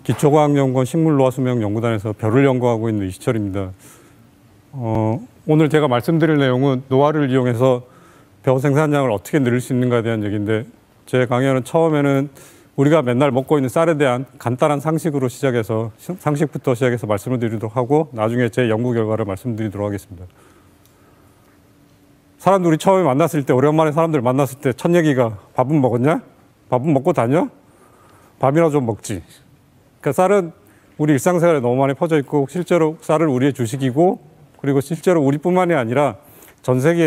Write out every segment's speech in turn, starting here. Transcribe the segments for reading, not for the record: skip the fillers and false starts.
기초과학연구원 식물노화수명연구단에서 벼를 연구하고 있는 이시철입니다. 오늘 제가 말씀드릴 내용은 노화를 이용해서 벼 생산량을 어떻게 늘릴 수 있는가에 대한 얘기인데, 제 강연은 처음에는 우리가 맨날 먹고 있는 쌀에 대한 간단한 상식으로 시작해서 상식부터 시작해서 말씀을 드리도록 하고, 나중에 제 연구 결과를 말씀드리도록 하겠습니다. 사람들 우리 처음에 만났을 때, 오랜만에 사람들 만났을 때 첫 얘기가 밥은 먹었냐? 밥은 먹고 다녀? 밥이나 좀 먹지. 그러니까 쌀은 우리 일상생활에 너무 많이 퍼져 있고, 실제로 쌀은 우리의 주식이고, 그리고 실제로 우리뿐만이 아니라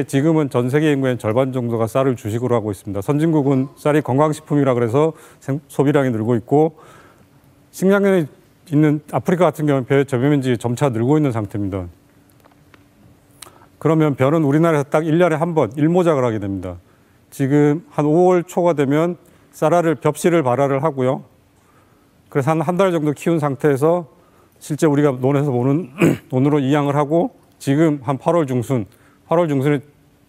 지금은 전 세계 인구의 절반 정도가 쌀을 주식으로 하고 있습니다. 선진국은 쌀이 건강식품이라 그래서 소비량이 늘고 있고, 식량에 있는 아프리카 같은 경우는 벼의 저면积이 점차 늘고 있는 상태입니다. 그러면 벼는 우리나라에서 딱 1년에 한 번 일모작을 하게 됩니다. 지금 한 5월 초가 되면 쌀알을 벽실을 발화를 하고요. 그래서 한 달 정도 키운 상태에서 실제 우리가 논에서 보는 논으로 이양을 하고, 지금 한 8월 중순에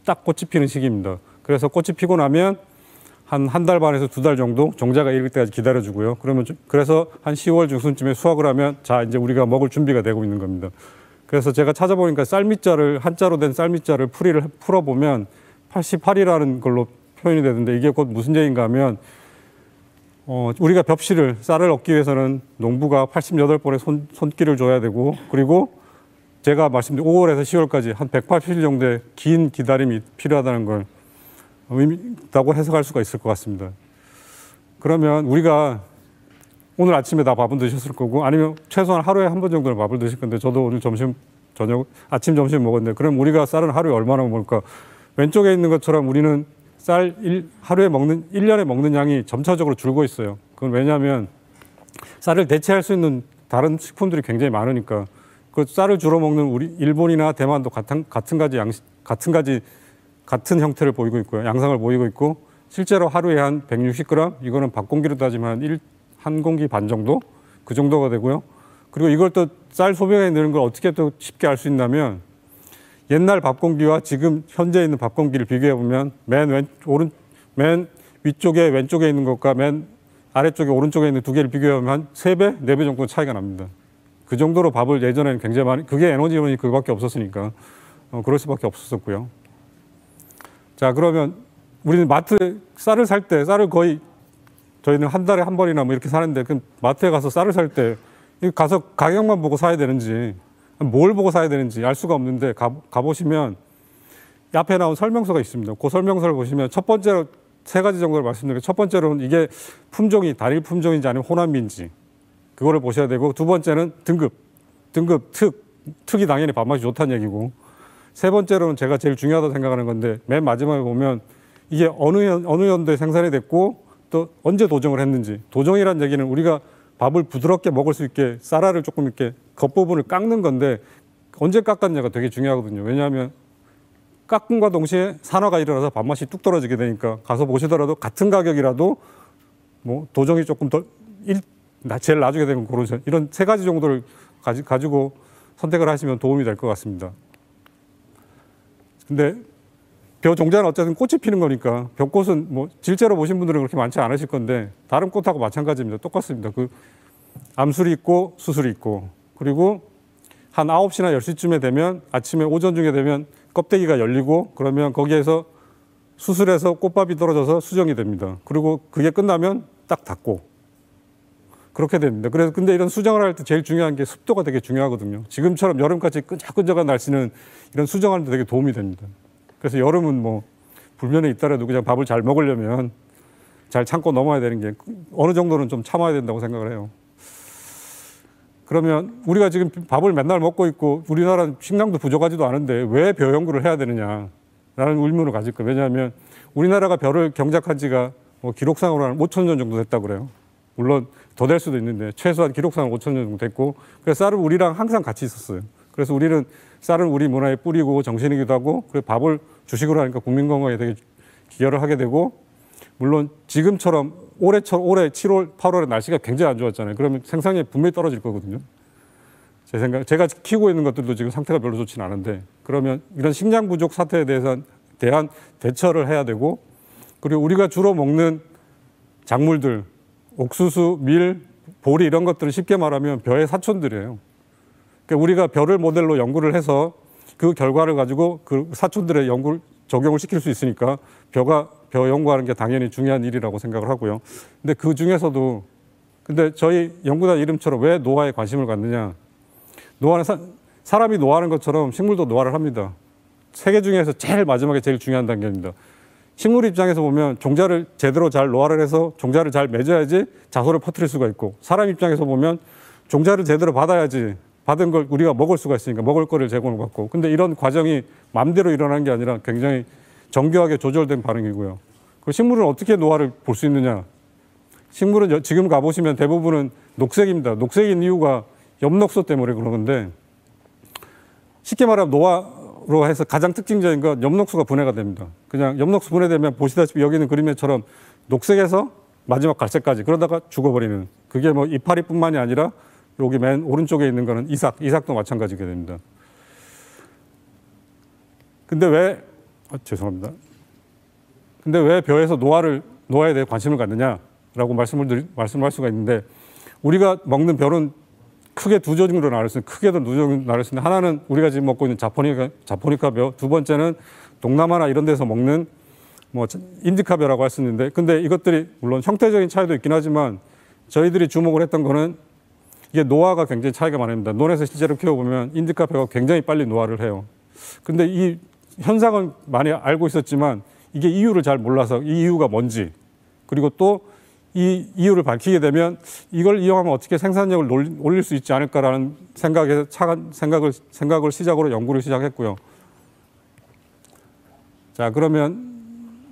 딱 꽃이 피는 시기입니다. 그래서 꽃이 피고 나면 한 달 반에서 2달 정도 종자가 익을 때까지 기다려주고요. 그래서 한 10월 중순쯤에 수확을 하면, 자, 이제 우리가 먹을 준비가 되고 있는 겁니다. 그래서 제가 찾아보니까 쌀밑자를, 한자로 된 쌀밑자를 풀어보면 88이라는 걸로 표현이 되는데, 이게 곧 무슨 얘기인가 하면, 우리가 쌀을 얻기 위해서는 농부가 88번의 손길을 줘야 되고, 그리고 제가 말씀드린 5월에서 10월까지 한 180일 정도의 긴 기다림이 필요하다는 걸 의미있다고 해석할 수가 있을 것 같습니다. 그러면 우리가 오늘 아침에 다 밥은 드셨을 거고, 아니면 최소한 하루에 한 번 정도는 밥을 드실 건데, 저도 오늘 아침, 점심 먹었는데, 그럼 우리가 쌀은 하루에 얼마나 먹을까? 왼쪽에 있는 것처럼 우리는 하루에 1년에 먹는 양이 점차적으로 줄고 있어요. 그건 왜냐하면 쌀을 대체할 수 있는 다른 식품들이 굉장히 많으니까. 그 쌀을 주로 먹는 우리 일본이나 대만도 같은 형태를 보이고 있고요. 양상을 보이고 있고, 실제로 하루에 한 160g, 이거는 밥 공기로 따지면 한 공기 반 정도? 그 정도가 되고요. 그리고 이걸 또 쌀 소비량이 느는 걸 어떻게 또 쉽게 알 수 있냐면, 옛날 밥 공기와 지금 현재 있는 밥 공기를 비교해 보면, 맨 위쪽에 왼쪽에 있는 것과 맨 아래쪽에 오른쪽에 있는 두 개를 비교하면 한 3배, 4배 정도 차이가 납니다. 그 정도로 밥을 예전에는 굉장히 많이, 그게 에너지원이 그거밖에 없었으니까 그럴 수밖에 없었고요. 자, 그러면 우리는 마트에 쌀을 살 때, 저희는 한 달에 한 번이나 뭐 이렇게 사는데, 그 마트에 가서 쌀을 살 때 가서 가격만 보고 사야 되는지, 뭘 보고 사야 되는지 알 수가 없는데, 가보시면 앞에 나온 설명서가 있습니다. 그 설명서를 보시면 첫 번째로 3가지 정도를 말씀드리고, 첫 번째로는 이게 단일 품종인지 아니면 혼합인지 그거를 보셔야 되고, 두 번째는 등급, 특이 당연히 밥맛이 좋다는 얘기고, 세 번째로는 제가 제일 중요하다고 생각하는 건데, 맨 마지막에 보면 이게 어느 연도에 생산이 됐고 또 언제 도정을 했는지. 도정이라는 얘기는 우리가 밥을 부드럽게 먹을 수 있게 쌀알을 조금 이렇게 겉부분을 깎는 건데, 언제 깎았냐가 되게 중요하거든요. 왜냐하면 깎음과 동시에 산화가 일어나서 밥맛이 뚝 떨어지게 되니까, 가서 보시더라도 같은 가격이라도 뭐 도정이 조금 더 제일 나중에 되면 고르죠. 이런 3가지 정도를 가지고 선택을 하시면 도움이 될 것 같습니다. 근데 벼 종자는 어쨌든 꽃이 피는 거니까, 벼꽃은 뭐 실제로 보신 분들은 그렇게 많지 않으실 건데, 다른 꽃하고 마찬가지입니다. 똑같습니다. 그 암술이 있고 수술이 있고, 그리고 한 9시나 10시쯤에 되면, 아침에 오전 중에 되면 껍데기가 열리고, 그러면 거기에서 수술해서 꽃밥이 떨어져서 수정이 됩니다. 그리고 그게 끝나면 딱 닫고 그렇게 됩니다. 근데 이런 수정을 할 때 제일 중요한 게 습도가 되게 중요하거든요. 지금처럼 여름같이 끈적끈적한 날씨는 이런 수정하는 데 되게 도움이 됩니다. 그래서 여름은 뭐 불면에 있더라도 그냥 밥을 잘 먹으려면 잘 참고 넘어야 되는 게, 어느 정도는 좀 참아야 된다고 생각을 해요. 그러면 우리가 지금 밥을 맨날 먹고 있고 우리나라는 식량도 부족하지도 않은데 왜 벼 연구를 해야 되느냐라는 의문을 가질 거예요. 왜냐하면 우리나라가 벼를 경작한 지가 뭐 기록상으로 한 5,000년 정도 됐다고 그래요. 물론 더 될 수도 있는데 최소한 기록상으로 5,000년 정도 됐고, 그래서 쌀은 우리랑 항상 같이 있었어요. 그래서 우리는 쌀은 우리 문화의 뿌리고 정신이기도 하고, 그래서 밥을 주식으로 하니까 국민 건강에 되게 기여를 하게 되고, 물론 지금처럼 올해 7월, 8월에 날씨가 굉장히 안 좋았잖아요. 그러면 생산량이 분명히 떨어질 거거든요. 제가 키우고 있는 것들도 지금 상태가 별로 좋지는 않은데, 그러면 이런 식량 부족 사태에 대한 대처를 해야 되고, 그리고 우리가 주로 먹는 작물들, 옥수수, 밀, 보리 이런 것들은 쉽게 말하면 벼의 사촌들이에요. 그러니까 우리가 벼를 모델로 연구를 해서 그 결과를 가지고 그 사촌들의 연구를 적용을 시킬 수 있으니까 벼 연구하는 게 당연히 중요한 일이라고 생각을 하고요. 근데 그 중에서도 근데 저희 연구단 이름처럼 왜 노화에 관심을 갖느냐? 노화는 사람이 노화하는 것처럼 식물도 노화를 합니다. 세계 중에서 제일 마지막에 제일 중요한 단계입니다. 식물 입장에서 보면 종자를 제대로 잘 노화를 해서 종자를 잘 맺어야지 자소를 퍼뜨릴 수가 있고, 사람 입장에서 보면 종자를 제대로 받아야지 받은 걸 우리가 먹을 수가 있으니까 먹을 거를 제공을 받고, 근데 이런 과정이 마음대로 일어나는 게 아니라 굉장히 정교하게 조절된 반응이고요. 그 식물은 어떻게 노화를 볼 수 있느냐? 식물은 지금 가보시면 대부분은 녹색입니다. 녹색인 이유가 엽록소 때문에 그런 건데, 쉽게 말하면 노화로 해서 가장 특징적인 건 엽록소가 분해가 됩니다. 그냥 엽록소 분해되면 보시다시피 여기 있는 그림처럼 녹색에서 마지막 갈색까지 그러다가 죽어버리는, 그게 뭐 이파리뿐만이 아니라 여기 맨 오른쪽에 있는 거는 이삭도 마찬가지게 됩니다. 근데 왜 죄송합니다. 근데 왜 벼에서 노화에 대해 관심을 갖느냐라고 말씀할 수가 있는데, 우리가 먹는 벼는 크게 두 종류로 나눌 수 있는데, 크게도 두 종류로 나눌 수 있는데, 하나는 우리가 지금 먹고 있는 자포니카 벼, 두 번째는 동남아나 이런 데서 먹는 뭐 인디카 벼라고 할 수 있는데, 근데 이것들이 물론 형태적인 차이도 있긴 하지만 저희들이 주목을 했던 거는 이게 노화가 굉장히 차이가 많습니다. 논에서 실제로 키워보면 인디카 벼가 굉장히 빨리 노화를 해요. 근데 이 현상은 많이 알고 있었지만 이게 이유를 잘 몰라서 이 이유가 뭔지, 그리고 또 이 이유를 밝히게 되면 이걸 이용하면 어떻게 생산력을 올릴 수 있지 않을까라는 생각을 시작으로 연구를 시작했고요. 자, 그러면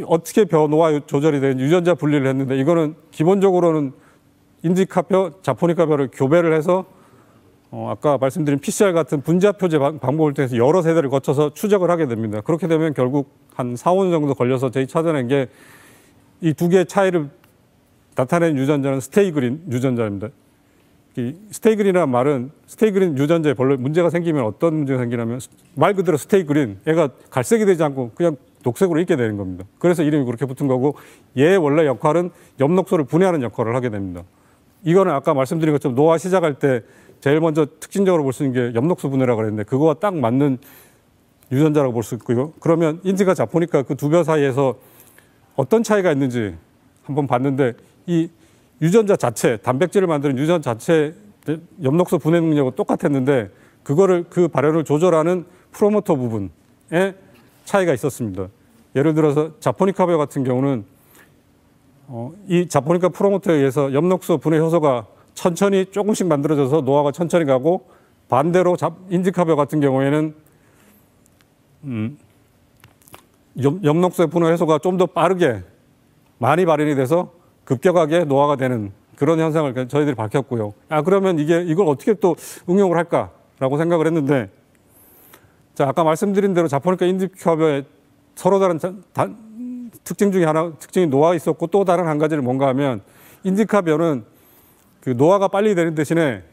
어떻게 벼 노화 조절이 되는 유전자 분리를 했는데, 이거는 기본적으로는 인디카 벼, 자포니카 벼를 교배를 해서 아까 말씀드린 PCR 같은 분자 표제 방법을 통해서 여러 세대를 거쳐서 추적을 하게 됩니다. 그렇게 되면 결국 한 4, 5년 정도 걸려서 저희 찾아낸 게 이 두 개의 차이를 나타낸 유전자는 스테이그린 유전자입니다. 이 스테이그린이라는 말은 스테이그린 유전자에 별로 문제가 생기면 어떤 문제가 생기냐면 말 그대로 스테이그린, 얘가 갈색이 되지 않고 그냥 녹색으로 있게 되는 겁니다. 그래서 이름이 그렇게 붙은 거고, 얘의 원래 역할은 엽록소를 분해하는 역할을 하게 됩니다. 이거는 아까 말씀드린 것처럼 노화 시작할 때 제일 먼저 특징적으로 볼 수 있는 게 엽록소 분해라고 그랬는데, 그거와 딱 맞는 유전자라고 볼 수 있고요. 그러면 인디카 자포니카 그 두 벼 사이에서 어떤 차이가 있는지 한번 봤는데, 이 유전자 자체, 단백질을 만드는 유전자 자체 엽록소 분해 능력은 똑같았는데, 그 발현을 조절하는 프로모터 부분에 차이가 있었습니다. 예를 들어서 자포니카 벼 같은 경우는 이 자포니카 프로모터에 의해서 엽록소 분해 효소가 천천히 조금씩 만들어져서 노화가 천천히 가고, 반대로 인디카 벼 같은 경우에는 엽록소 분해 효소가 좀 더 빠르게 많이 발현이 돼서 급격하게 노화가 되는 그런 현상을 저희들이 밝혔고요. 그러면 이걸 어떻게 또 응용을 할까라고 생각을 했는데, 자, 아까 말씀드린 대로 자포니카 인디카 벼의 서로 다른 특징 중에 특징이 노화가 있었고, 또 다른 한 가지를 뭔가 하면, 인디카 벼는 그 노화가 빨리 되는 대신에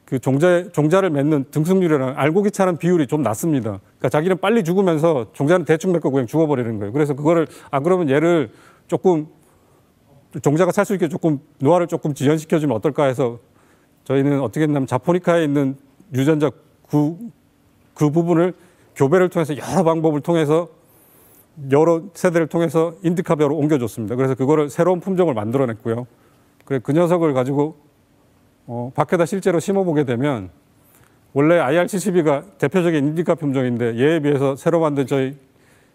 그 종자를 맺는 등승률이랑 알고 귀찮은 비율이 좀 낮습니다. 그러니까 자기는 빨리 죽으면서 종자는 대충 맺고 그냥 죽어버리는 거예요. 그래서 그거를, 그러면 얘를 조금, 종자가 살 수 있게 조금, 노화를 조금 지연시켜주면 어떨까 해서 저희는 어떻게 했냐면 자포니카에 있는 유전자 그 부분을 교배를 통해서 여러 방법을 통해서 여러 세대를 통해서 인디카 벼로 옮겨줬습니다. 그래서 그거를 새로운 품종을 만들어냈고요. 그래, 그 녀석을 가지고 밖에다 실제로 심어보게 되면, 원래 IR72가 대표적인 인디카 품종인데 얘에 비해서 새로 만든 저희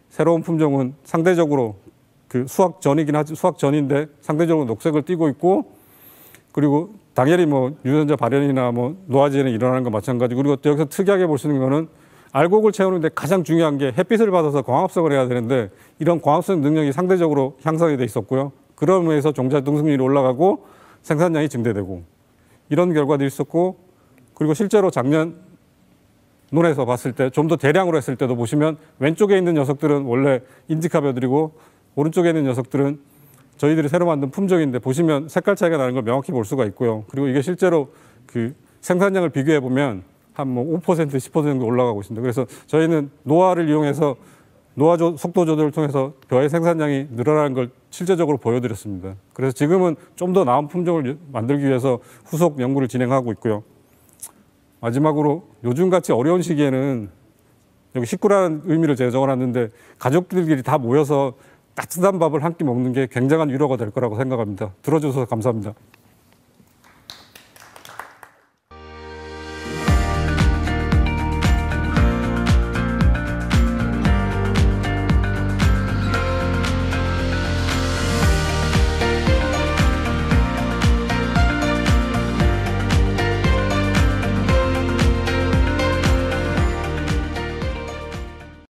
새로운 품종은 상대적으로 그 수확 전인데 상대적으로 녹색을 띠고 있고, 그리고 당연히 뭐 유전자 발현이나 뭐 노화지연이 일어나는 건 마찬가지고, 그리고 또 여기서 특이하게 볼 수 있는 거는 알곡을 채우는데 가장 중요한 게 햇빛을 받아서 광합성을 해야 되는데, 이런 광합성 능력이 상대적으로 향상이 돼 있었고요. 그런 의미에서 종자 등승률이 올라가고 생산량이 증대되고 이런 결과도 있었고, 그리고 실제로 작년 논에서 봤을 때 좀 더 대량으로 했을 때도 보시면 왼쪽에 있는 녀석들은 원래 인디카 벼들이고 오른쪽에 있는 녀석들은 저희들이 새로 만든 품종인데, 보시면 색깔 차이가 나는 걸 명확히 볼 수가 있고요. 그리고 이게 실제로 그 생산량을 비교해 보면 한 뭐 5%, 10% 정도 올라가고 있습니다. 그래서 저희는 노화를 이용해서 노화 속도 조절을 통해서 벼의 생산량이 늘어나는 걸 실제적으로 보여드렸습니다. 그래서 지금은 좀 더 나은 품종을 만들기 위해서 후속 연구를 진행하고 있고요. 마지막으로 요즘같이 어려운 시기에는 여기 식구라는 의미를 제가 적어놨는데 가족들끼리 다 모여서 따뜻한 밥을 한 끼 먹는 게 굉장한 위로가 될 거라고 생각합니다. 들어주셔서 감사합니다.